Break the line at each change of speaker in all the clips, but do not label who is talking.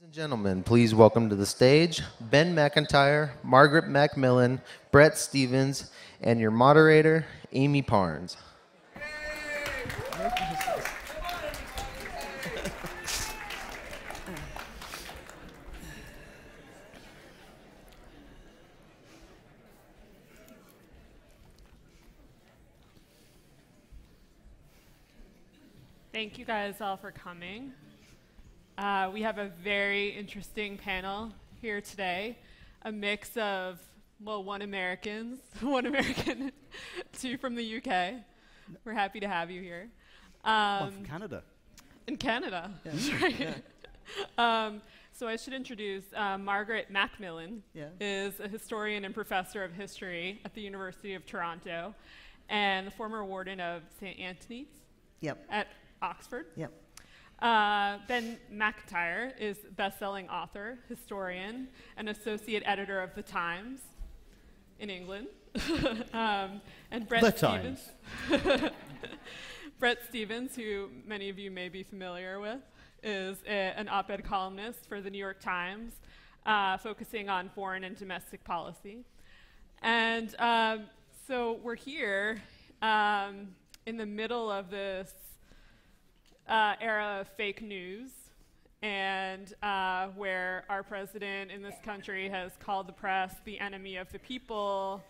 Ladies and gentlemen, please welcome to the stage Ben Macintyre, Margaret MacMillan, Bret Stevens, and your moderator, Amie Parnes.
Thank you guys all for coming. We have a very interesting panel here today. A mix of, well, one American, two from the UK. We're happy to have you here.
One from Canada.
In Canada,
Yeah.
that's right.
Yeah.
So I should introduce Margaret MacMillan, is a historian and professor of history at the University of Toronto, and the former warden of St. Anthony's at Oxford.
Yep.
Ben Macintyre is best-selling author, historian, and associate editor of The Times in England. And Bret Stevens. Bret Stevens, who many of you may be familiar with, is an op-ed columnist for the New York Times, focusing on foreign and domestic policy. And so we're here in the middle of this era of fake news, and where our president in this country has called the press the enemy of the people.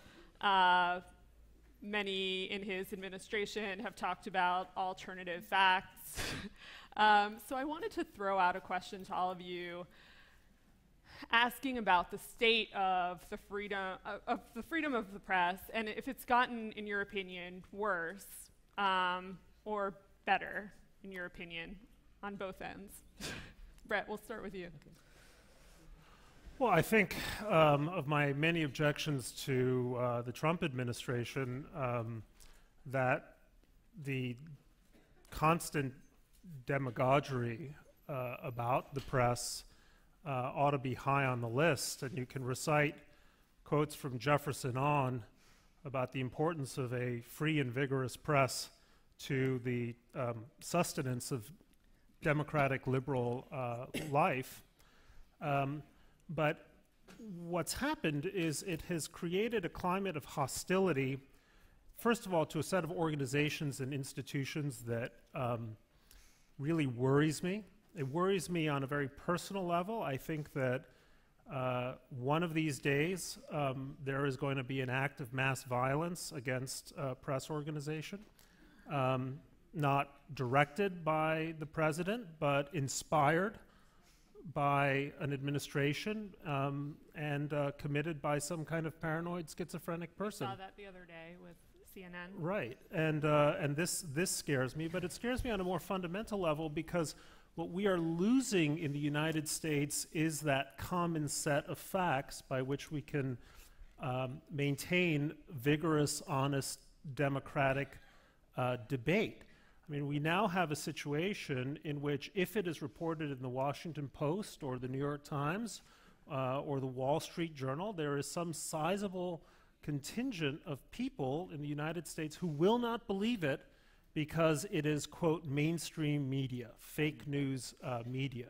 Many in his administration have talked about alternative facts. So I wanted to throw out a question to all of you, asking about the state of the freedom of the press, and if it's gotten, in your opinion, worse or better, in your opinion, on both ends. Bret, we'll start with you. Okay.
Well, I think of my many objections to the Trump administration, that the constant demagoguery about the press ought to be high on the list. And you can recite quotes from Jefferson on about the importance of a free and vigorous press to the sustenance of democratic liberal life. But what's happened is it has created a climate of hostility, first of all, to a set of organizations and institutions that really worries me. It worries me on a very personal level. I think that one of these days there is going to be an act of mass violence against a press organization, not directed by the president, but inspired by an administration and committed by some kind of paranoid schizophrenic person.
I saw that the other day with CNN.
Right, and this scares me, but it scares me on a more fundamental level because what we are losing in the United States is that common set of facts by which we can maintain vigorous, honest, democratic debate. I mean, we now have a situation in which if it is reported in the Washington Post or the New York Times or the Wall Street Journal, there is some sizable contingent of people in the United States who will not believe it because it is, quote, mainstream media, fake news media.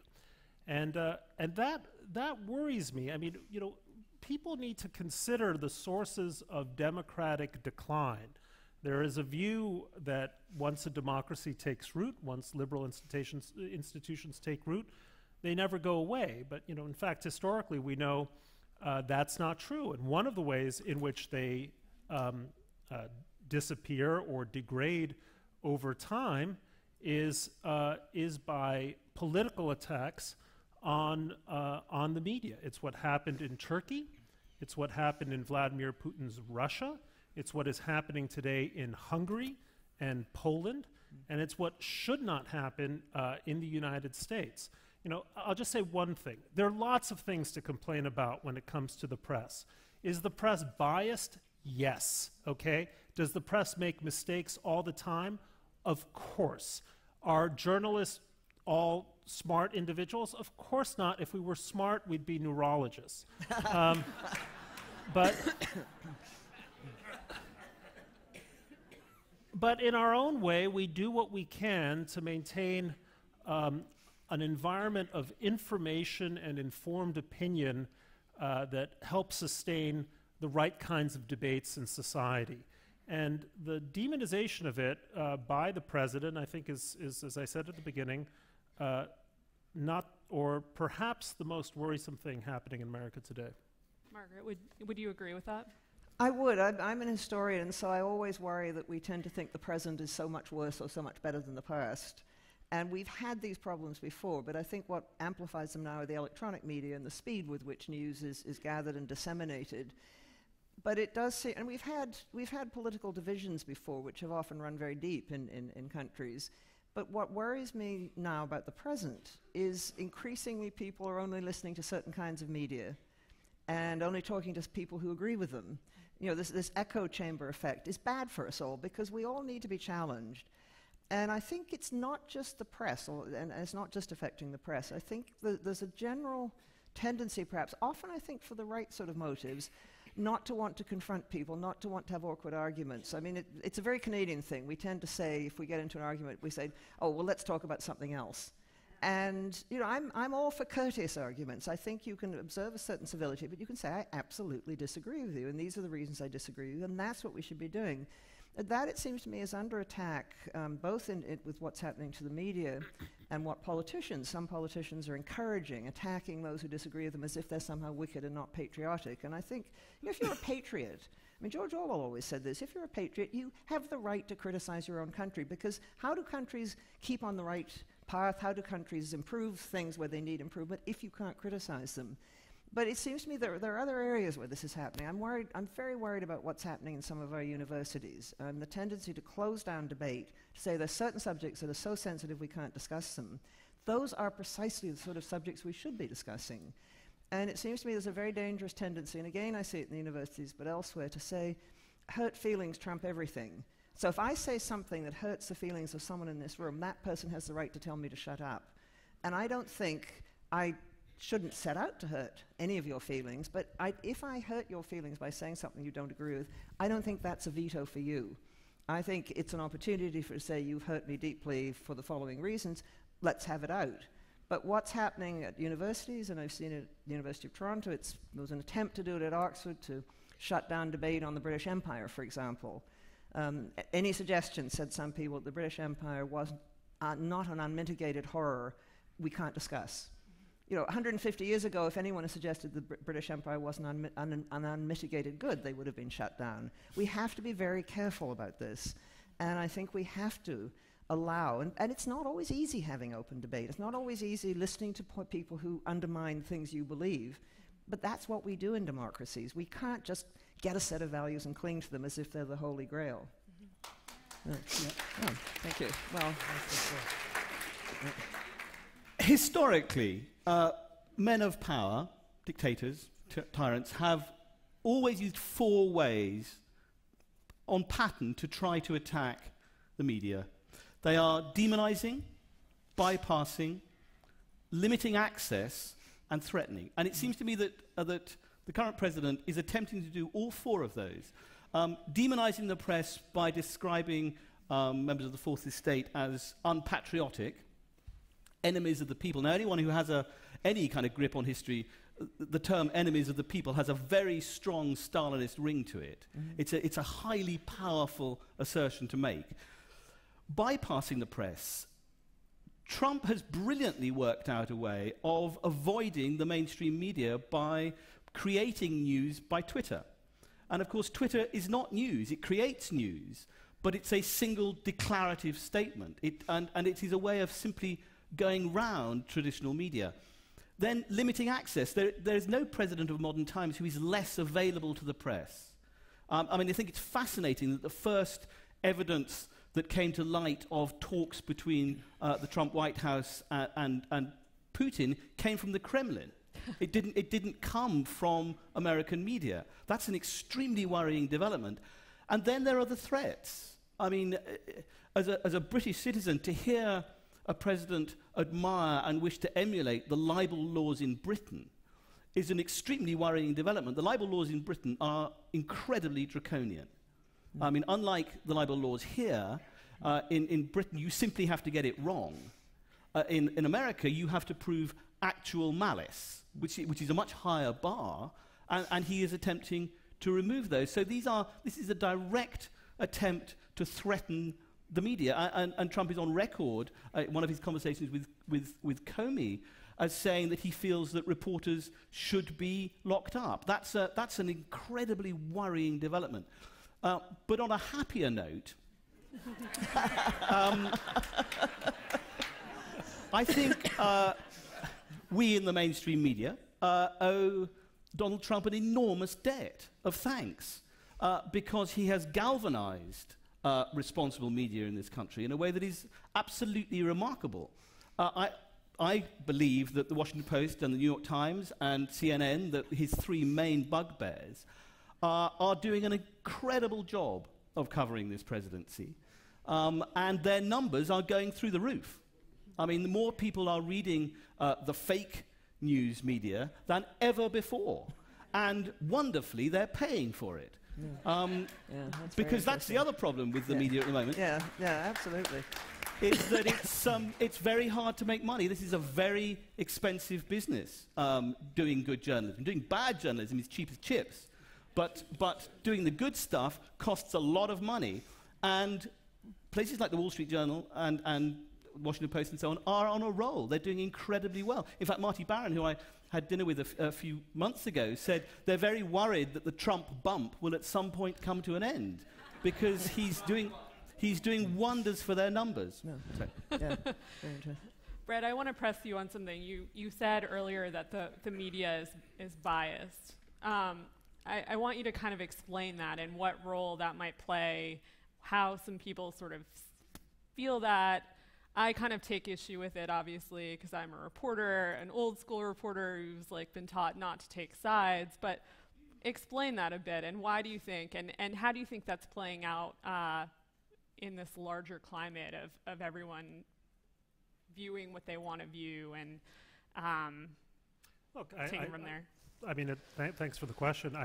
And that worries me. I mean, you know, people need to consider the sources of democratic decline. There is a view that once a democracy takes root, once liberal institutions take root, they never go away. But, you know, in fact, historically, we know that's not true. And one of the ways in which they disappear or degrade over time is by political attacks on the media. It's what happened in Turkey. It's what happened in Vladimir Putin's Russia. It's what is happening today in Hungary and Poland, and it's what should not happen in the United States. You know, I'll just say one thing. There are lots of things to complain about when it comes to the press. Is the press biased? Yes, okay? Does the press make mistakes all the time? Of course. Are journalists all smart individuals? Of course not. If we were smart, we'd be neurologists. But in our own way, we do what we can to maintain an environment of information and informed opinion that helps sustain the right kinds of debates in society. And the demonization of it by the president, I think, is, as I said at the beginning, not, or perhaps the most worrisome thing happening in America today.
Margaret, would you agree with that?
I would. I'm an historian, so I always worry that we tend to think the present is so much worse or so much better than the past. And we've had these problems before, but I think what amplifies them now are the electronic media and the speed with which news is gathered and disseminated. But it does seem, and we've had political divisions before, which have often run very deep in countries. But what worries me now about the present is increasingly people are only listening to certain kinds of media and only talking to people who agree with them. You know, this echo chamber effect is bad for us all because we all need to be challenged. And I think it's not just the press, and it's not just affecting the press. I think there's a general tendency, perhaps, often I think for the right sort of motives, not to want to confront people, not to want to have awkward arguments. I mean, it's a very Canadian thing. We tend to say, if we get into an argument, we say, oh, well, let's talk about something else. And, you know, I'm all for courteous arguments. I think you can observe a certain civility, but you can say, I absolutely disagree with you, and these are the reasons I disagree with you, and that's what we should be doing. That, it seems to me, is under attack, both with what's happening to the media and what some politicians are encouraging, attacking those who disagree with them as if they're somehow wicked and not patriotic. And I think, you know, if you're a patriot, I mean, George Orwell always said this, if you're a patriot, you have the right to criticize your own country, because how do countries keep on the right path? How do countries improve things where they need improvement if you can't criticize them? But it seems to me there are other areas where this is happening. I'm very worried about what's happening in some of our universities. The tendency to close down debate, to say there's certain subjects that are so sensitive we can't discuss them. Those are precisely the sort of subjects we should be discussing. And it seems to me there's a very dangerous tendency, and again I see it in the universities but elsewhere, to say hurt feelings trump everything. So if I say something that hurts the feelings of someone in this room, that person has the right to tell me to shut up. And I don't think I shouldn't set out to hurt any of your feelings, but if I hurt your feelings by saying something you don't agree with, I don't think that's a veto for you. I think it's an opportunity for to say, you've hurt me deeply for the following reasons, let's have it out. But what's happening at universities, and I've seen it at the University of Toronto, there was an attempt to do it at Oxford to shut down debate on the British Empire, for example. Any suggestion, said some people, that the British Empire was not an unmitigated horror we can't discuss. You know, 150 years ago, if anyone had suggested the British Empire wasn't an unmitigated good, they would have been shut down. We have to be very careful about this. And I think we have to allow, and it's not always easy having open debate. It's not always easy listening to people who undermine things you believe. But that's what we do in democracies. We can't just get a set of values and cling to them as if they're the Holy Grail. Yeah. Oh, thank you. Well,
historically, men of power, dictators, tyrants, have always used 4 ways on pattern to try to attack the media. They are demonizing, bypassing, limiting access, and threatening. And it seems to me that the current president is attempting to do all 4 of those. Demonizing the press by describing members of the Fourth Estate as unpatriotic, enemies of the people. Now, anyone who has any kind of grip on history, the term enemies of the people has a very strong Stalinist ring to it. Mm-hmm. It's a highly powerful assertion to make. Bypassing the press, Trump has brilliantly worked out a way of avoiding the mainstream media by creating news by Twitter. And of course, Twitter is not news. It creates news, but it's a single declarative statement. And it is a way of simply going round traditional media. Then limiting access. There is no president of modern times who is less available to the press. I mean, I think it's fascinating that the first evidence that came to light of talks between the Trump White House and Putin came from the Kremlin. It didn't come from American media. That's an extremely worrying development. And then there are the threats. I mean, as a British citizen, to hear a president admire and wish to emulate the libel laws in Britain is an extremely worrying development. The libel laws in Britain are incredibly draconian. I mean, unlike the libel laws here, in Britain, you simply have to get it wrong. In America, you have to prove actual malice, which is a much higher bar, and he is attempting to remove those. So this is a direct attempt to threaten the media, and Trump is on record, one of his conversations with Comey, as saying that he feels that reporters should be locked up. That's an incredibly worrying development. But on a happier note, I think we in the mainstream media owe Donald Trump an enormous debt of thanks because he has galvanized responsible media in this country in a way that is absolutely remarkable. I believe that the Washington Post and the New York Times and CNN, his three main bugbears, are doing an incredible job of covering this presidency. And their numbers are going through the roof. I mean, the more people are reading the fake news media than ever before. And wonderfully, they're paying for it. Because that's the other problem with the media at the moment.
Yeah, absolutely.
Is that it's very hard to make money. This is a very expensive business, doing good journalism. Doing bad journalism is cheap as chips. But doing the good stuff costs a lot of money. And places like the Wall Street Journal and Washington Post and so on are on a roll. They're doing incredibly well. In fact, Marty Barron, who I had dinner with a few months ago, said they're very worried that the Trump bump will at some point come to an end because he's doing wonders for their numbers.
No.
So.
Yeah, very interesting.
Bret, I want to press you on something. You said earlier that the media is biased. I want you to kind of explain that and what role that might play, how some people sort of feel that. I kind of take issue with it, obviously, because I'm a reporter, an old school reporter who's like been taught not to take sides. But explain that a bit, and why do you think, and how do you think that's playing out in this larger climate of everyone viewing what they want to view and taking from there?
I mean, thanks for the question.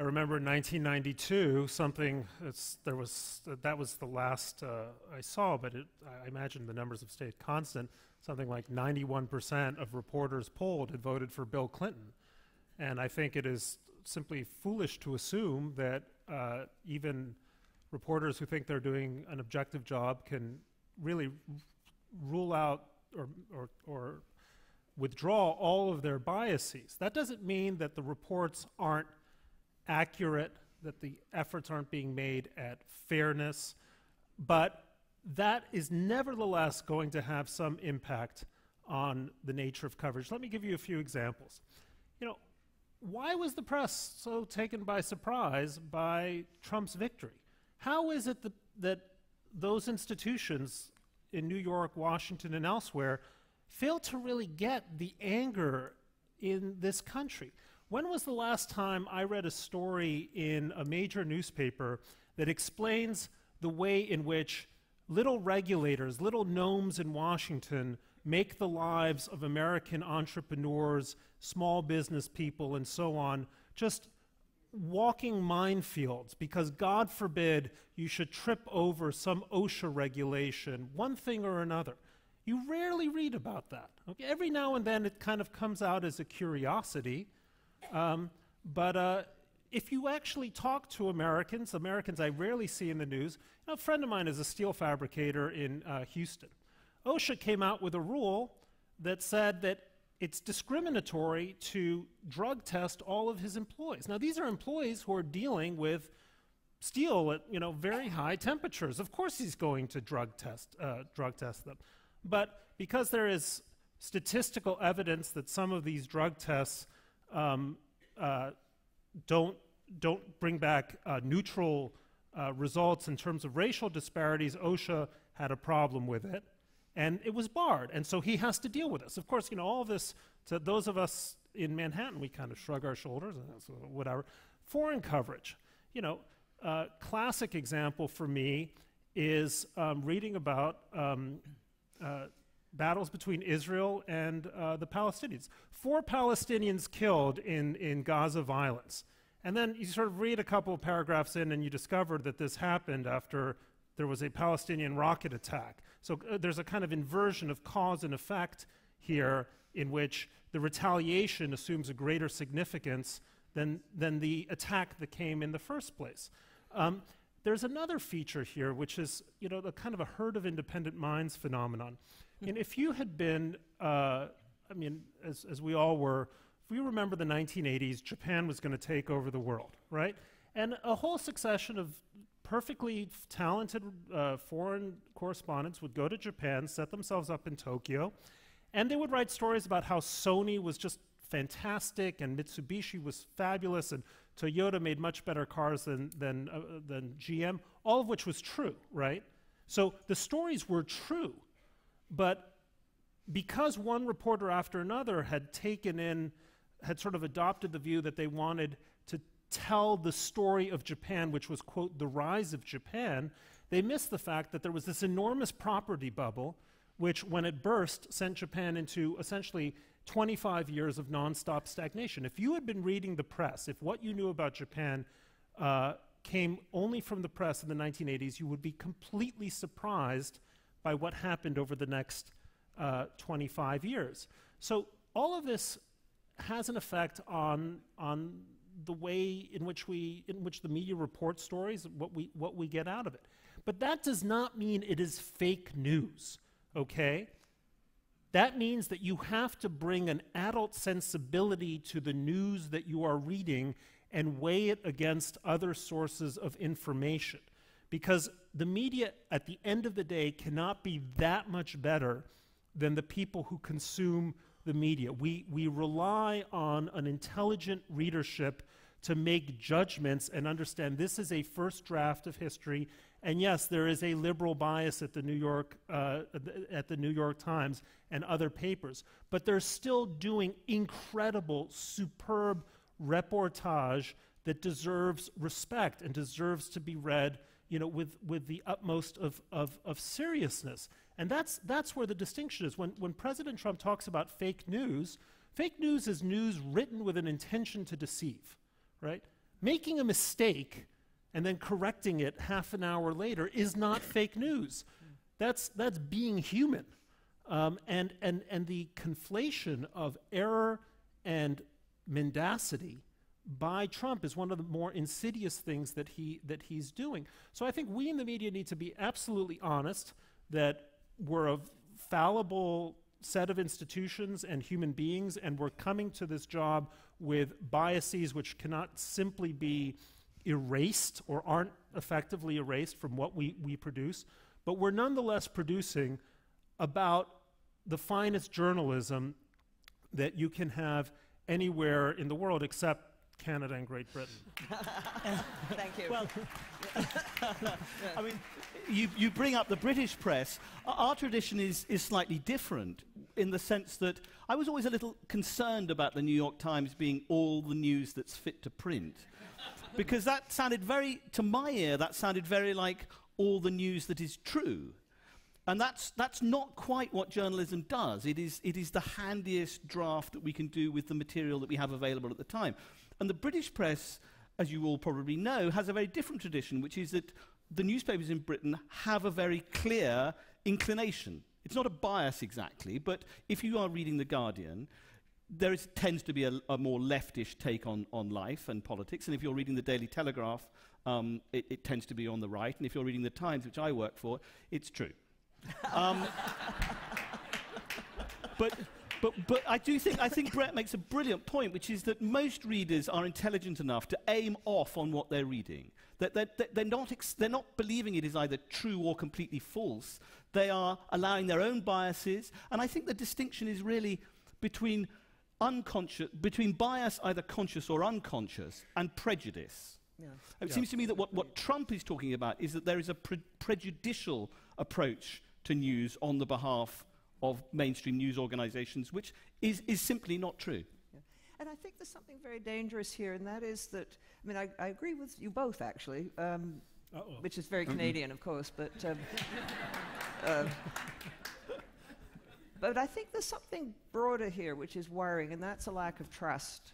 I remember in 1992, that was the last I saw, but I imagine the numbers have stayed constant. Something like 91% of reporters polled had voted for Bill Clinton. And I think it is simply foolish to assume that even reporters who think they're doing an objective job can really rule out or withdraw all of their biases. That doesn't mean that the reports aren't accurate, that the efforts aren't being made at fairness, but that is nevertheless going to have some impact on the nature of coverage. Let me give you a few examples. Why was the press so taken by surprise by Trump's victory? How is it that those institutions in New York, Washington, and elsewhere fail to really get the anger in this country? When was the last time I read a story in a major newspaper that explains the way in which little regulators, little gnomes in Washington, make the lives of American entrepreneurs, small business people, and so on, just walking minefields because, God forbid, you should trip over some OSHA regulation, one thing or another? You rarely read about that. Okay? Every now and then it kind of comes out as a curiosity. But if you actually talk to Americans I rarely see in the news. A friend of mine is a steel fabricator in Houston. OSHA came out with a rule that said that it's discriminatory to drug test all of his employees. Now, these are employees who are dealing with steel at very high temperatures. Of course he's going to drug test them. But because there is statistical evidence that some of these drug tests don't bring back neutral results in terms of racial disparities, OSHA had a problem with it, and it was barred, and so he has to deal with this. Of course, all this, to those of us in Manhattan, we kind of shrug our shoulders, and that's whatever. Foreign coverage. Classic example for me is reading about battles between Israel and the Palestinians. 4 Palestinians killed in Gaza violence. And then you sort of read a couple of paragraphs in and you discover that this happened after there was a Palestinian rocket attack. So there's a kind of inversion of cause and effect here in which the retaliation assumes a greater significance than the attack that came in the first place. There's another feature here, which is, you know, the kind of a herd of independent minds phenomenon. And if you had been, I mean, as we all were, if we remember the 1980s, Japan was going to take over the world, right? And a whole succession of perfectly talented foreign correspondents would go to Japan, set themselves up in Tokyo, and they would write stories about how Sony was just fantastic and Mitsubishi was fabulous and Toyota made much better cars than GM, all of which was true, right? So the stories were true, but because one reporter after another had sort of adopted the view that they wanted to tell the story of Japan, which was, quote, the rise of Japan, they missed the fact that there was this enormous property bubble, which, when it burst, sent Japan into essentially 25 years of nonstop stagnation. If you had been reading the press, if what you knew about Japan came only from the press in the 1980s, you would be completely surprised by what happened over the next 25 years. So all of this has an effect on the way in which the media reports stories, what we get out of it. But that does not mean it is fake news, okay? That means that you have to bring an adult sensibility to the news that you are reading and weigh it against other sources of information. Because the media, at the end of the day, cannot be that much better than the people who consume the media. We rely on an intelligent readership to make judgments and understand this is a first draft of history. And yes, there is a liberal bias at the New York Times and other papers, but they're still doing incredible, superb reportage that deserves respect and deserves to be read, you know, with the utmost of seriousness. And that's where the distinction is. When President Trump talks about fake news is news written with an intention to deceive, right? Making a mistake and then correcting it half an hour later is not fake news. That's being human. And the conflation of error and mendacity by Trump is one of the more insidious things that he's doing. So I think we in the media need to be absolutely honest that we're a fallible set of institutions and human beings, and we're coming to this job with biases which cannot simply be erased or aren't effectively erased from what we produce, but we're nonetheless producing about the finest journalism that you can have anywhere in the world except Canada and Great Britain.
Thank you.
Well, I mean, you bring up the British press. Our tradition is slightly different in the sense that I was always a little concerned about the New York Times being all the news that's fit to print. Because that sounded to my ear, that sounded very like all the news that is true. And that's not quite what journalism does. It is the handiest draft that we can do with the material that we have available at the time. And the British press, as you all probably know, has a very different tradition, which is that the newspapers in Britain have a very clear inclination. It's not a bias exactly, but if you are reading The Guardian, tends to be a more leftish take on life and politics. And if you're reading the Daily Telegraph, it tends to be on the right. And if you're reading the Times, which I work for, it's true. But I think Bret makes a brilliant point, which is that most readers are intelligent enough to aim off on what they're reading. They're not believing it is either true or completely false. They are allowing their own biases. And I think the distinction is really between bias, either conscious or unconscious, and prejudice.
Yeah.
It seems to me that what Trump is talking about is that there is a prejudicial approach to news on the behalf of mainstream news organizations, which is simply not true.
Yeah. And I think there's something very dangerous here, and that is that, I mean, I agree with you both, actually, which is very Canadian, of course, but I think there's something broader here which is worrying, and that's a lack of trust.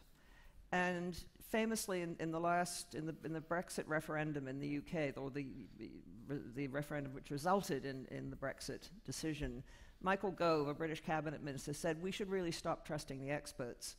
And famously in the Brexit referendum in the UK, or the referendum which resulted in the Brexit decision, Michael Gove, a British cabinet minister, said we should really stop trusting the experts.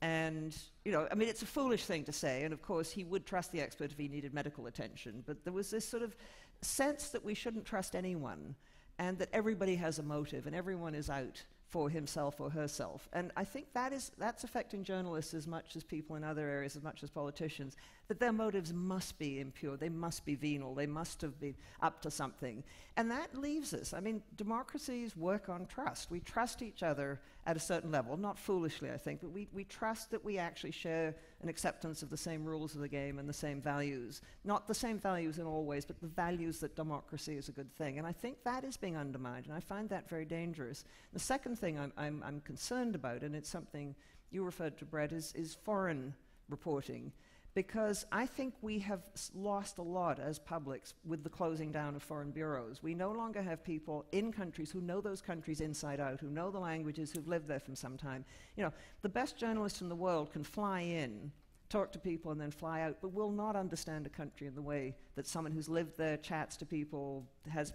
And, I mean, it's a foolish thing to say, and of course he would trust the expert if he needed medical attention, but there was this sort of sense that we shouldn't trust anyone, and that everybody has a motive, and everyone is out for himself or herself. And I think that's affecting journalists as much as people in other areas, as much as politicians, that their motives must be impure, they must be venal, they must have been up to something. And that leaves us. I mean, democracies work on trust. We trust each other at a certain level, not foolishly, I think, but we trust that we actually share an acceptance of the same rules of the game and the same values. Not the same values in all ways, but the values that democracy is a good thing. And I think that is being undermined, and I find that very dangerous. The second thing I'm concerned about, and it's something you referred to, Bret, is foreign reporting. Because I think we have lost a lot as publics with the closing down of foreign bureaus. We no longer have people in countries who know those countries inside out, who know the languages, who've lived there from some time. The best journalists in the world can fly in, talk to people, and then fly out, but will not understand a country in the way that someone who's lived there, chats to people, has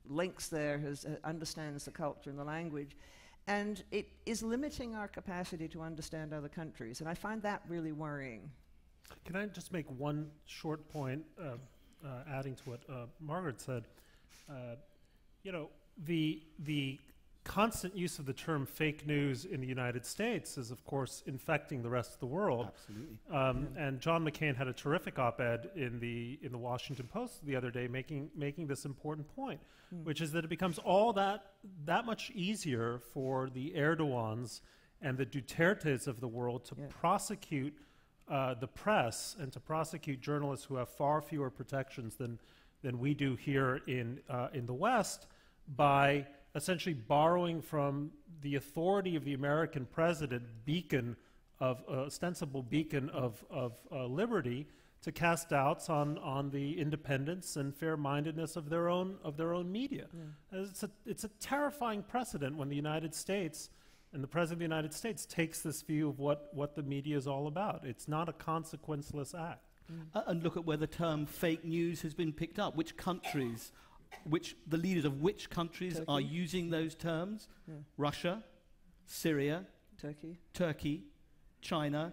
links there, understands the culture and the language. And it is limiting our capacity to understand other countries, and I find that really worrying.
Can I just make one short point, adding to what Margaret said? The constant use of the term fake news in the United States is, of course, infecting the rest of the world.
Absolutely.
And John McCain had a terrific op-ed in the Washington Post the other day making this important point, which is that it becomes all that much easier for the Erdogans and the Dutertes of the world to prosecute the press and to prosecute journalists who have far fewer protections than we do here in the West, by essentially borrowing from the authority of the American president, ostensible beacon of liberty, to cast doubts on the independence and fair-mindedness of their own media. It's a terrifying precedent when the United States and the President of the United States takes this view of what the media is all about. It's not a consequenceless act.
And look at where the term fake news has been picked up. The leaders of which countries
Turkey.
are using those terms? Russia, Syria, Turkey, China,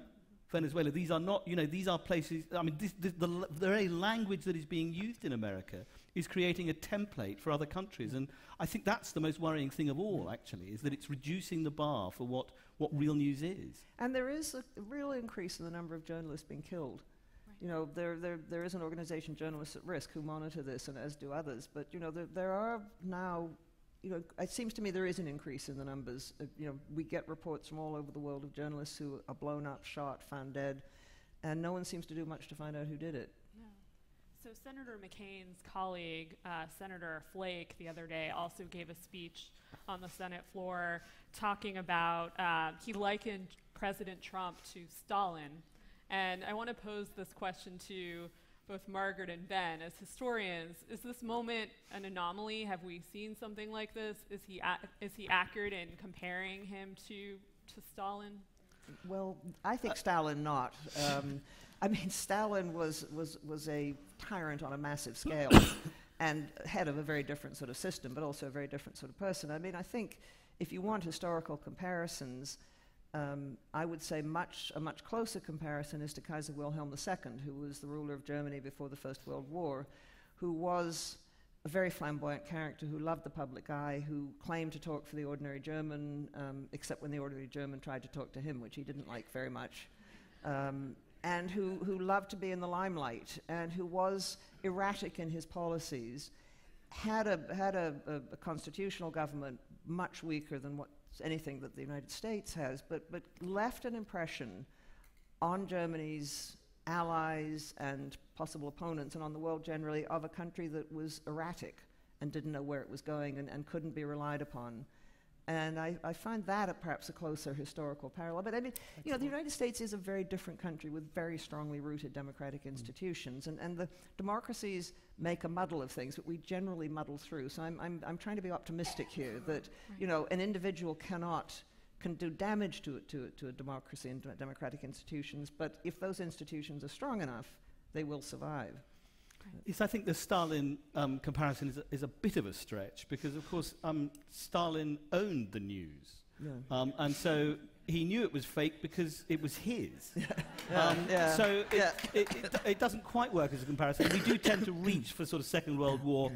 Venezuela. These are not, these are places, I mean, the very language that is being used in America is creating a template for other countries. And I think that's the most worrying thing of all, actually, is that it's reducing the bar for what real news is.
And there is a real increase in the number of journalists being killed. Right. There is an organization, Journalists at Risk, who monitor this, and as do others. But, there are now, it seems to me there is an increase in the numbers. We get reports from all over the world of journalists who are blown up, shot, found dead, and no one seems to do much to find out who did it.
So Senator McCain's colleague, Senator Flake, the other day also gave a speech on the Senate floor talking about, he likened President Trump to Stalin. And I want to pose this question to both Margaret and Ben. As historians, is this moment an anomaly? Have we seen something like this? Is he accurate in comparing him to Stalin?
Well, I think Stalin not. Stalin was a tyrant on a massive scale and head of a very different sort of system, but also a very different sort of person. I think if you want historical comparisons, I would say a much closer comparison is to Kaiser Wilhelm II, who was the ruler of Germany before the First World War, who was a very flamboyant character who loved the public eye, who claimed to talk for the ordinary German, except when the ordinary German tried to talk to him, which he didn't like very much. And who loved to be in the limelight, and who was erratic in his policies, had a constitutional government much weaker than anything that the United States has, but left an impression on Germany's allies and possible opponents, and on the world generally, of a country that was erratic and didn't know where it was going and couldn't be relied upon. And I find that perhaps a closer historical parallel. But the United States is a very different country with very strongly rooted democratic institutions. And the democracies make a muddle of things, but we generally muddle through. So I'm trying to be optimistic here that, an individual cannot can do damage to a democracy and democratic institutions, but if those institutions are strong enough, they will survive.
Yes, I think the Stalin comparison is a bit of a stretch, because, of course, Stalin owned the news. Yeah. And so he knew it was fake because it was his. So it doesn't quite work as a comparison. We do tend to reach for sort of Second World War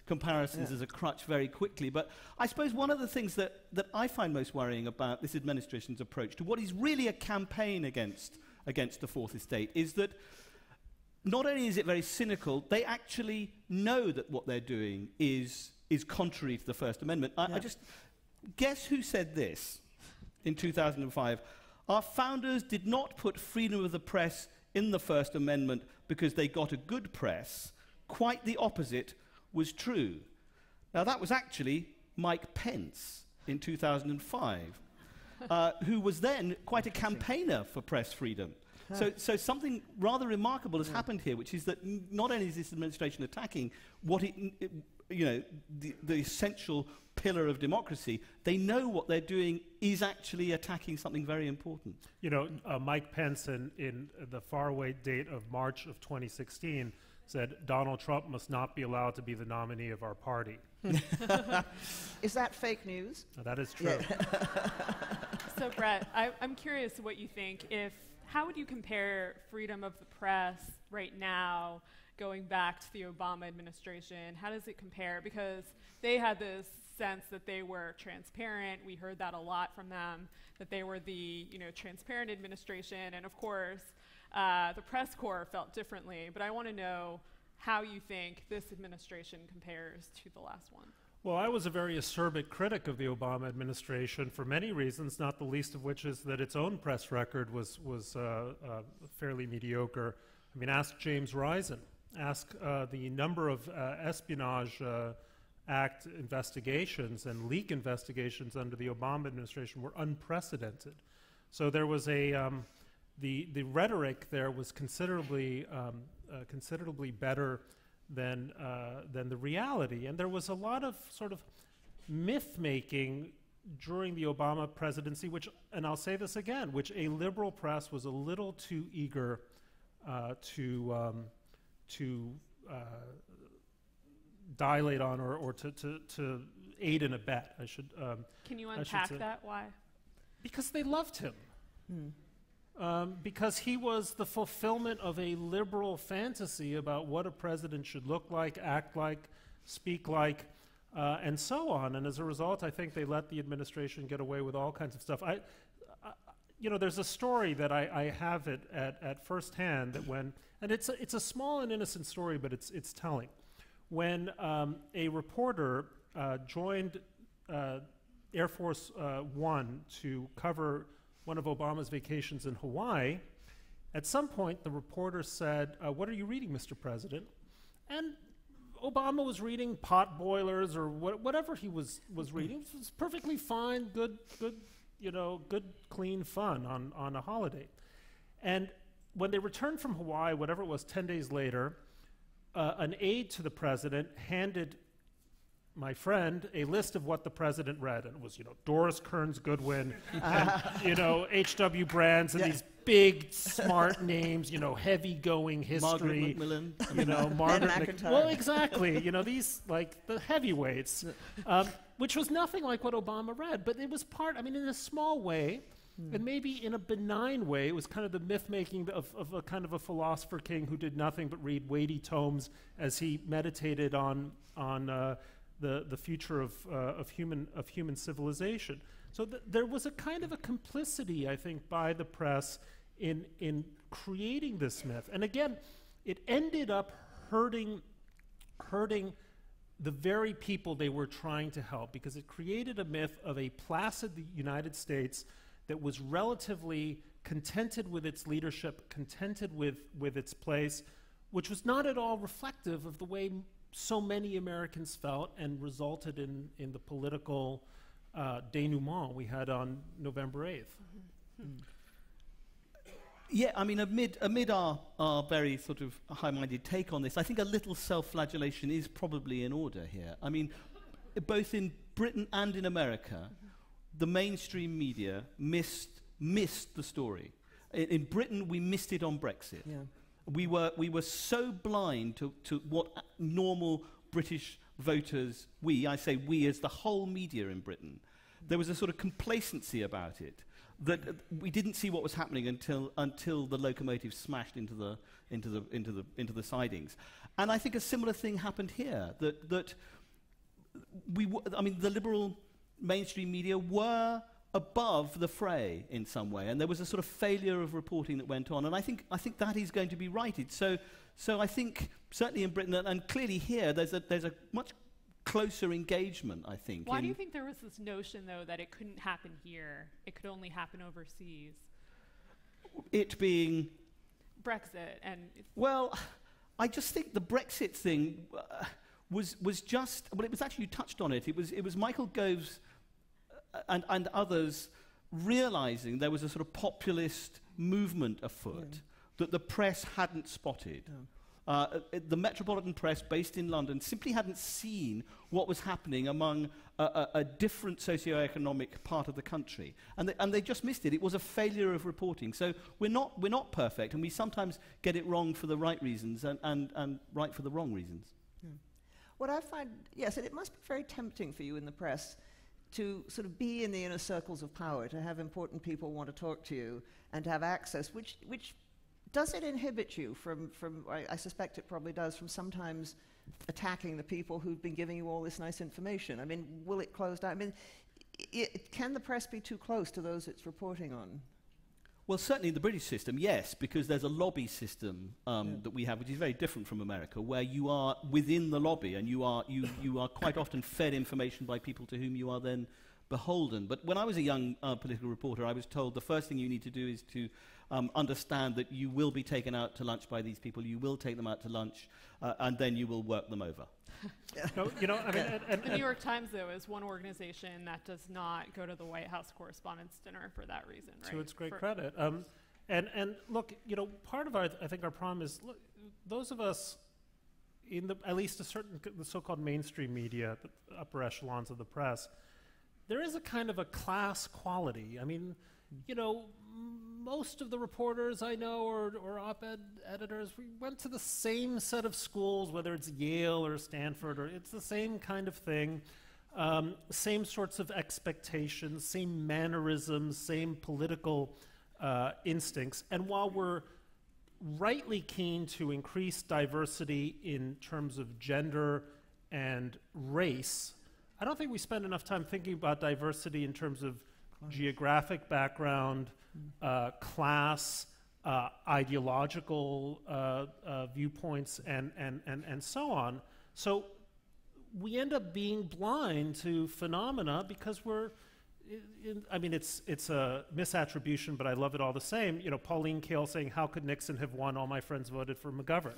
comparisons as a crutch very quickly. But I suppose one of the things that I find most worrying about this administration's approach to what is really a campaign against the Fourth Estate is that not only is it very cynical, they actually know that what they're doing is contrary to the First Amendment. I just guess who said this in 2005? Our founders did not put freedom of the press in the First Amendment because they got a good press. Quite the opposite was true. Now, that was actually Mike Pence in 2005, who was then quite a campaigner for press freedom. So something rather remarkable has happened here, which is that not only is this administration attacking what the essential pillar of democracy, they know what they're doing is actually attacking something very important.
You know, Mike Pence in the faraway date of March of 2016 said Donald Trump must not be allowed to be the nominee of our party.
Is that fake news?
No, that is true.
So, Bret, I'm curious what you think. How would you compare freedom of the press right now, going back to the Obama administration? How does it compare? Because they had this sense that they were transparent. We heard that a lot from them, that they were the transparent administration. And of course, the press corps felt differently. But I want to know how you think this administration compares to the last one.
Well, I was a very acerbic critic of the Obama administration for many reasons, not the least of which is that its own press record was fairly mediocre. I mean, ask James Risen. Ask the number of Espionage Act investigations and leak investigations under the Obama administration were unprecedented. So there was the rhetoric there was considerably better than the reality. And there was a lot of sort of myth-making during the Obama presidency, which, and I'll say this again, which a liberal press was a little too eager to dilate on or to aid and abet.
Can you unpack that? Why?
Because they loved him. Because he was the fulfillment of a liberal fantasy about what a president should look like, act like, speak like, and so on. And as a result, I think they let the administration get away with all kinds of stuff. There's a story that I have it at first hand that and it's a small and innocent story, but it's telling. When a reporter joined Air Force One to cover one of Obama's vacations in Hawaii, at some point the reporter said, "What are you reading, Mr. President?" And Obama was reading pot boilers or whatever he was reading. It was perfectly fine, good, clean fun on a holiday. And when they returned from Hawaii, whatever it was, 10 days later, an aide to the president handed my friend a list of what the president read, and it was, Doris Kearns Goodwin, and, H.W. Brands, and these big, smart names, heavy-going history.
Margaret MacMillan.
Margaret Macintyre.
Well, exactly. These, like, the heavyweights, which was nothing like what Obama read, but it was in a small way, and maybe in a benign way, it was kind of the myth-making of a kind of a philosopher king who did nothing but read weighty tomes as he meditated on the future of human civilization. So there was a kind of a complicity, I think, by the press in creating this myth. And again, it ended up hurting the very people they were trying to help, because it created a myth of a placid United States that was relatively contented with its leadership, contented with its place, which was not at all reflective of the way so many Americans felt and resulted in the political denouement we had on November 8th.
Yeah, amid our very sort of high-minded take on this, I think a little self-flagellation is probably in order here. Both in Britain and in America, the mainstream media missed the story. In Britain, we missed it on Brexit.
Yeah.
We were so blind to what normal British voters, I say we as the whole media in Britain, there was a sort of complacency about it that we didn't see what was happening until the locomotive smashed into the sidings. And I think a similar thing happened here. That the liberal mainstream media were above the fray in some way, and there was a sort of failure of reporting that went on. And I think that is going to be righted. So I think certainly in Britain and clearly here, there's a much closer engagement, I think.
Why do you think there was this notion, though, that it couldn't happen here? It could only happen overseas?
It being
Brexit and...
Well, I just think the Brexit thing was just... Well, it was actually, you touched on it. It was Michael Gove's and others realizing there was a sort of populist movement afoot that the press hadn't spotted. The metropolitan press based in London simply hadn't seen what was happening among a different socioeconomic part of the country, and they just missed it. It was a failure of reporting. So we're not perfect, and we sometimes get it wrong for the right reasons and right for the wrong reasons.
Yeah. What I find, yes, and it must be very tempting for you in the press to sort of be in the inner circles of power, to have important people want to talk to you and to have access, which does it inhibit you from I suspect it probably does, from sometimes attacking the people who've been giving you all this nice information? I mean, will it close down? I mean, can the press be too close to those it's reporting on?
Well, certainly in the British system, yes, because there's a lobby system that we have, which is very different from America, where you are within the lobby and you are quite often fed information by people to whom you are then beholden. But when I was a young political reporter, I was told the first thing you need to do is to understand that you will be taken out to lunch by these people, you will take them out to lunch, and then you will work them over.
No, I mean,
the New York Times, though, is one organization that does not go to the White House Correspondents' Dinner for that reason, right?
To its great credit. And look, part of I think our problem is, look, those of us in at least the so-called mainstream media, the upper echelons of the press, there is a kind of a class quality. I mean, most of the reporters I know or op-ed editors, we went to the same set of schools, whether it's Yale or Stanford, or it's the same kind of thing, same sorts of expectations, same mannerisms, same political instincts. And while we're rightly keen to increase diversity in terms of gender and race, I don't think we spend enough time thinking about diversity in terms of geographic background, class, ideological viewpoints, and so on. So we end up being blind to phenomena because we're, it's a misattribution, but I love it all the same. Pauline Kael saying, "How could Nixon have won? All my friends voted for McGovern."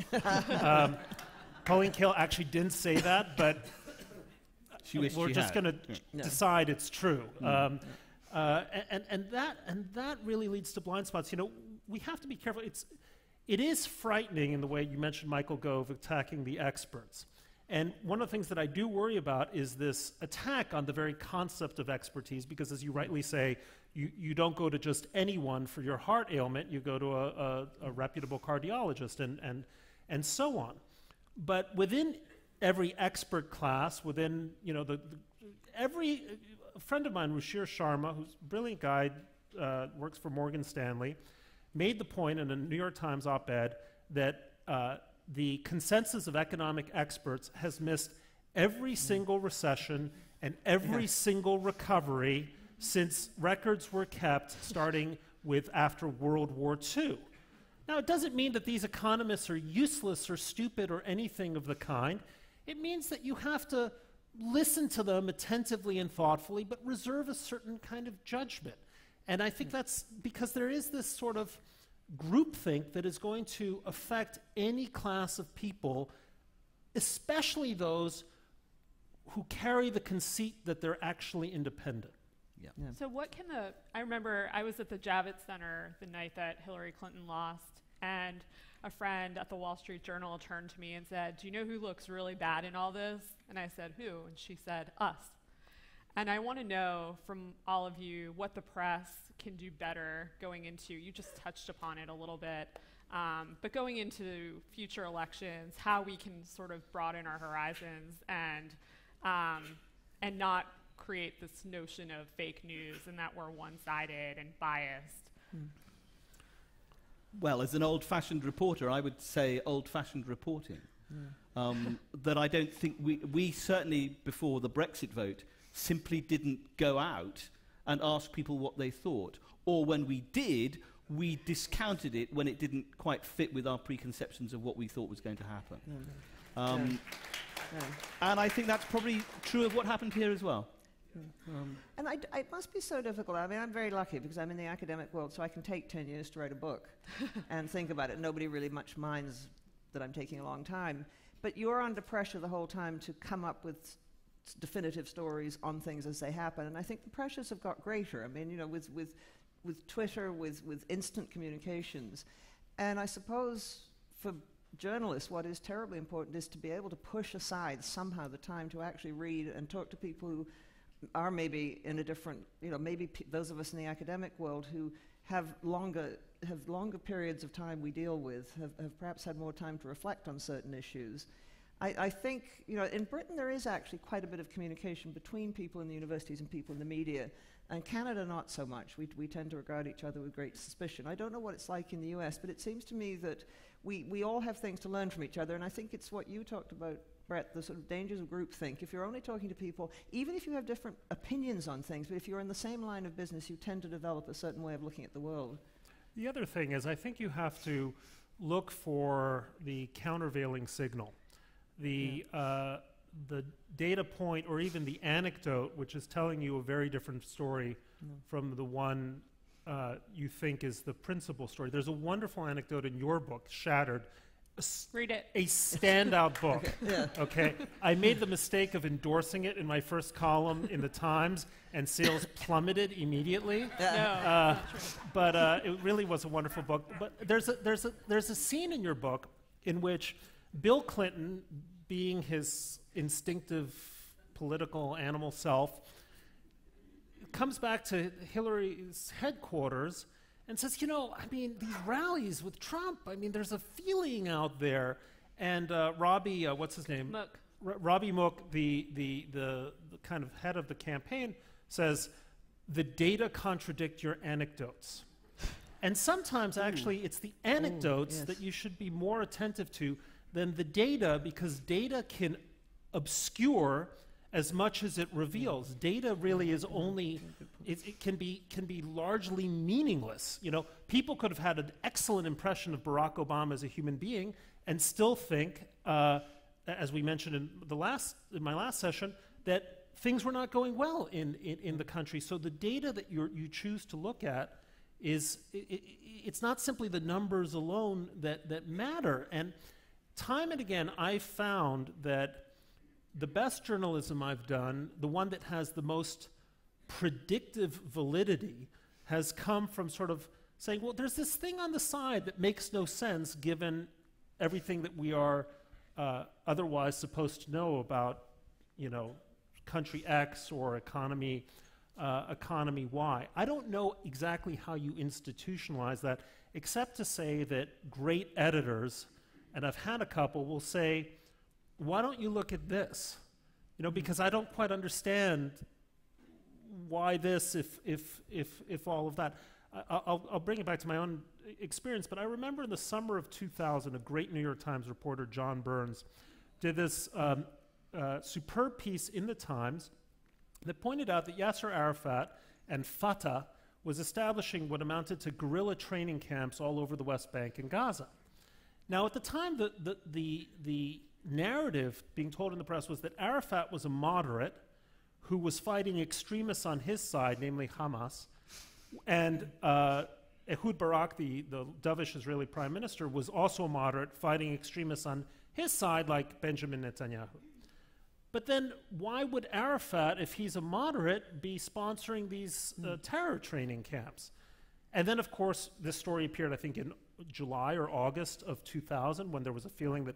Pauline Kael actually didn't say that, but we're just going to decide it's true. And that really leads to blind spots. We have to be careful. It is frightening in the way you mentioned Michael Gove attacking the experts. And one of the things that I do worry about is this attack on the very concept of expertise, because as you rightly say, you don't go to just anyone for your heart ailment, you go to a reputable cardiologist and so on. But within every expert class, within, every a friend of mine, Ruchir Sharma, who's a brilliant guy, works for Morgan Stanley, made the point in a New York Times op-ed that the consensus of economic experts has missed every single recession and every single recovery since records were kept starting with after World War II. Now, it doesn't mean that these economists are useless or stupid or anything of the kind. It means that you have to listen to them attentively and thoughtfully, but reserve a certain kind of judgment. And I think that's because there is this sort of groupthink that is going to affect any class of people, especially those who carry the conceit that they're actually independent.
Yeah.
So I remember I was at the Javits Center the night that Hillary Clinton lost, and a friend at the Wall Street Journal turned to me and said, "Do you know who looks really bad in all this?" And I said, "Who?" And she said, "Us." And I want to know from all of you what the press can do better going into, you just touched upon it a little bit, but going into future elections, how we can sort of broaden our horizons and not create this notion of fake news and that we're one-sided and biased.
Well, as an old-fashioned reporter, I would say old-fashioned reporting. That I don't think we certainly, before the Brexit vote, simply didn't go out and ask people what they thought. Or when we did, we discounted it when it didn't quite fit with our preconceptions of what we thought was going to happen. And I think that's probably true of what happened here as well.
And it must be so difficult. I mean, I'm very lucky because I'm in the academic world, so I can take 10 years to write a book and think about it. Nobody really much minds that I'm taking a long time. But you're under pressure the whole time to come up with definitive stories on things as they happen. And I think the pressures have got greater. I mean, you know, with Twitter, with instant communications. And I suppose for journalists, what is terribly important is to be able to push aside somehow the time to actually read and talk to people who are maybe in a different, you know, maybe those of us in the academic world who have longer periods of time we deal with, have perhaps had more time to reflect on certain issues. I think, you know, in Britain there is actually quite a bit of communication between people in the universities and people in the media, and Canada not so much. We tend to regard each other with great suspicion. I don't know what it's like in the US, but it seems to me that we all have things to learn from each other, and I think it's what you talked about, Bret, the sort of dangers of groupthink. If you're only talking to people, even if you have different opinions on things, but if you're in the same line of business, you tend to develop a certain way of looking at the world.
The other thing is I think you have to look for the countervailing signal. The data point or even the anecdote, which is telling you a very different story from the one you think is the principal story. There's a wonderful anecdote in your book, Shattered.
Read it.
A standout book. Okay. I made the mistake of endorsing it in my first column in the Times, and sales plummeted immediately. But it really was a wonderful book. But there's a scene in your book in which Bill Clinton, being his instinctive political animal self, comes back to Hillary's headquarters and says, you know, I mean, these rallies with Trump, I mean, there's a feeling out there. And Robbie, what's his name?
Mook.
Robbie Mook, the kind of head of the campaign, says, the data contradict your anecdotes. And sometimes, actually, it's the anecdotes that you should be more attentive to than the data, because data can obscure as much as it reveals. Data really is only, it can be largely meaningless. You know, people could have had an excellent impression of Barack Obama as a human being and still think, as we mentioned in my last session, that things were not going well in the country. So the data that you choose to look at is, it's not simply the numbers alone that matter. And time and again, I've found that the best journalism I've done, the one that has the most predictive validity, has come from sort of saying, well, there's this thing on the side that makes no sense given everything that we are otherwise supposed to know about, you know, country X or economy Y. I don't know exactly how you institutionalize that, except to say that great editors, and I've had a couple, will say, why don't you look at this? You know, because I don't quite understand why this, if all of that. I'll bring it back to my own experience, but I remember in the summer of 2000, a great New York Times reporter, John Burns, did this superb piece in the Times that pointed out that Yasser Arafat and Fatah was establishing what amounted to guerrilla training camps all over the West Bank and Gaza. Now, at the time, the narrative being told in the press was that Arafat was a moderate who was fighting extremists on his side, namely Hamas, and Ehud Barak, the dovish Israeli prime minister, was also a moderate fighting extremists on his side, like Benjamin Netanyahu. But then why would Arafat, if he's a moderate, be sponsoring these terror training camps? And then, of course, this story appeared, I think, in July or August of 2000, when there was a feeling that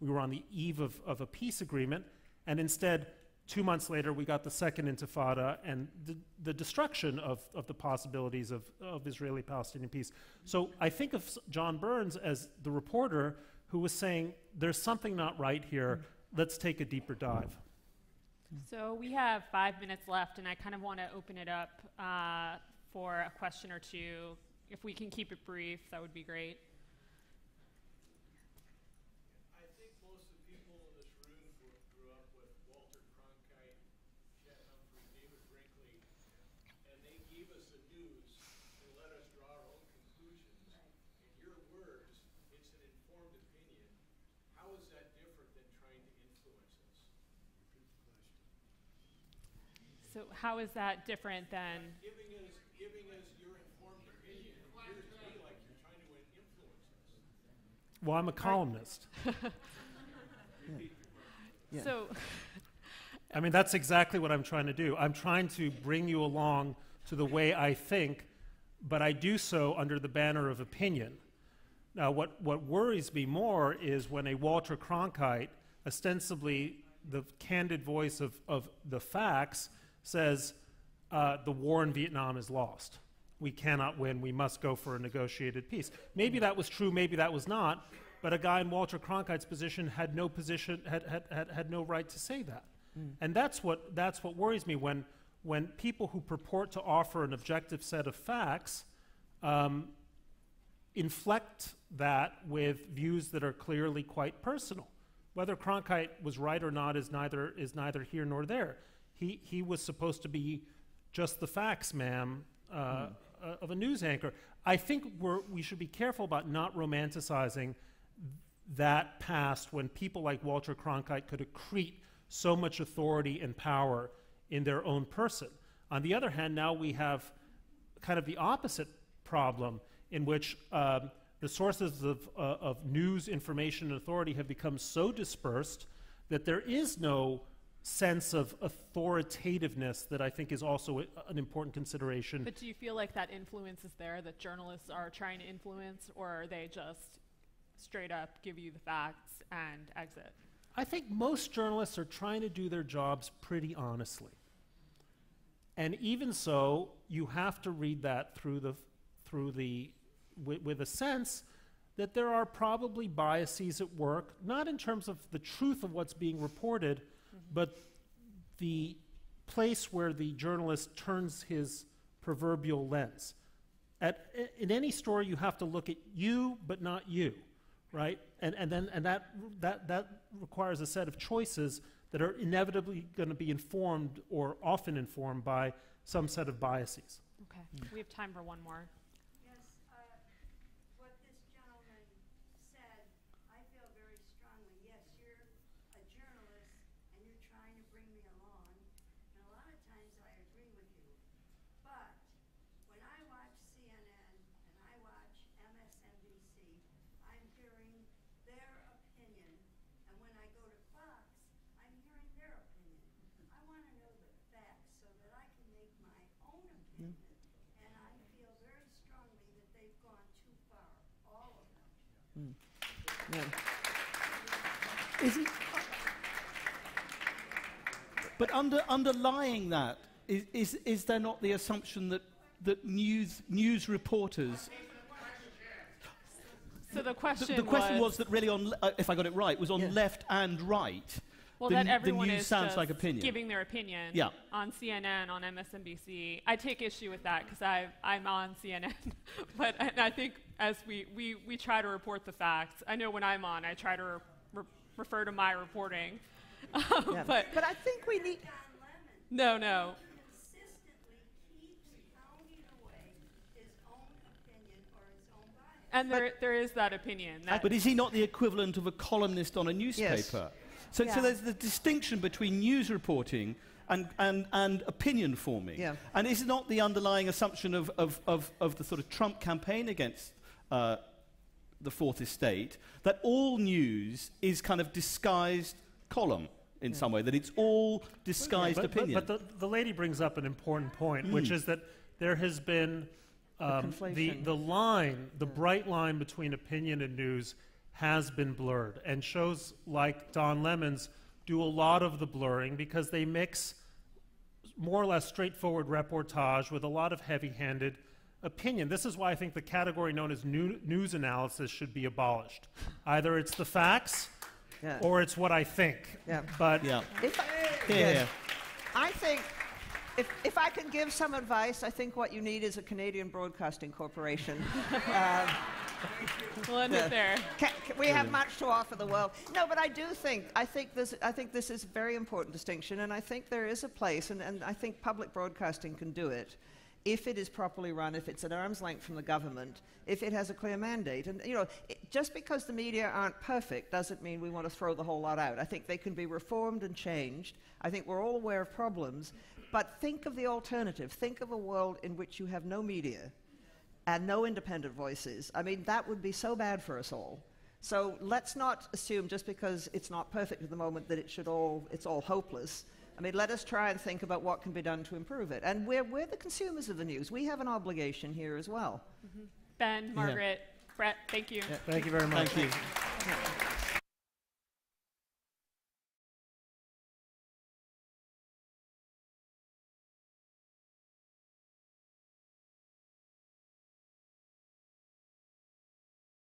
we were on the eve of a peace agreement, and instead, 2 months later, we got the second intifada and the destruction of the possibilities of Israeli-Palestinian peace. So I think of John Burns as the reporter who was saying, there's something not right here. Let's take a deeper dive.
So we have 5 minutes left, and I kind of want to open it up for a question or two. If we can keep it brief, that would be great.
I think most of the people in this room grew up with Walter Cronkite, Chet Humphrey, David Brinkley, and they gave us the news and let us draw our own conclusions. In your words, it's an informed opinion. How is that different than trying to influence us?
So how is that different than...
Giving us your informed opinion appears to me like you're trying to influence us.
Well, I'm a columnist.
Yeah.
So...
I mean, that's exactly what I'm trying to do. I'm trying to bring you along to the way I think, but I do so under the banner of opinion. Now, what worries me more is when a Walter Cronkite, ostensibly the candid voice of the facts, says the war in Vietnam is lost. We cannot win. We must go for a negotiated peace. Maybe that was true. Maybe that was not. But a guy in Walter Cronkite's position had no right to say that. And that's what worries me when people who purport to offer an objective set of facts inflect that with views that are clearly quite personal. Whether Cronkite was right or not is neither here nor there. He was supposed to be just the facts, ma'am, of a news anchor. I think we should be careful about not romanticizing that past when people like Walter Cronkite could accrete so much authority and power in their own person. On the other hand, now we have kind of the opposite problem in which the sources of news, information, and authority have become so dispersed that there is no sense of authoritativeness that I think is also an important consideration.
But do you feel like that influence is there, that journalists are trying to influence, or are they just straight up give you the facts and exit?
I think most journalists are trying to do their jobs pretty honestly. And even so, you have to read that with a sense that there are probably biases at work, not in terms of the truth of what's being reported, but the place where the journalist turns his proverbial lens. In any story, you have to look at you, but not you, right? And that requires a set of choices that are inevitably going to be informed or often informed by some set of biases.
Okay, we have time for one more.
What this gentleman said, I feel very strongly. Yes, you're a journalist and you're trying to bring me along, and a lot of times I agree with you. But when I watch CNN and I watch MSNBC, I'm hearing their opinion, and when I go to Fox, I'm hearing their opinion. I want to know the facts so that I can make my own opinion, and I feel very strongly that they've gone too far, all of them.
But underlying that, is there not the assumption that news reporters...
So the question
The question was that really on, if I got it right, was on left and right.
Well,
the,
that everyone
the news
is
sounds
just
like opinion.
giving their opinion
Yeah.
on CNN, on MSNBC. I take issue with that because I'm on CNN. But I think as we try to report the facts, I know when I'm on, I try to refer to my reporting. But
I think we need...
No.
Consistently keeps pounding away his own opinion or his own bias.
And there is that opinion.
But is he not the equivalent of a columnist on a newspaper? So there's the distinction between news reporting and opinion forming.
Yeah.
And is it not the underlying assumption of the sort of Trump campaign against the Fourth Estate that all news is kind of disguised column in some way, that it's all disguised opinion?
But the lady brings up an important point, which is that there has been the bright line between opinion and news has been blurred, and shows like Don Lemon's do a lot of the blurring because they mix more or less straightforward reportage with a lot of heavy-handed opinion. This is why I think the category known as news analysis should be abolished. Either it's the facts or it's what I think.
Yeah.
But
I think if I can give some advice, I think what you need is a Canadian Broadcasting Corporation.
We'll end it there.
We have much to offer the world. No, but I think this is a very important distinction, and I think there is a place, and I think public broadcasting can do it if it is properly run, if it's at arm's length from the government, if it has a clear mandate. And, you know, just because the media aren't perfect doesn't mean we want to throw the whole lot out. I think they can be reformed and changed. I think we're all aware of problems. But think of the alternative. Think of a world in which you have no media and no independent voices. I mean, that would be so bad for us all. So let's not assume just because it's not perfect at the moment that it's all hopeless. I mean, let us try and think about what can be done to improve it. And we're the consumers of the news. We have an obligation here as well.
Ben, Margaret, Bret, thank you.
Thank you very much.
Thank you.
Yeah.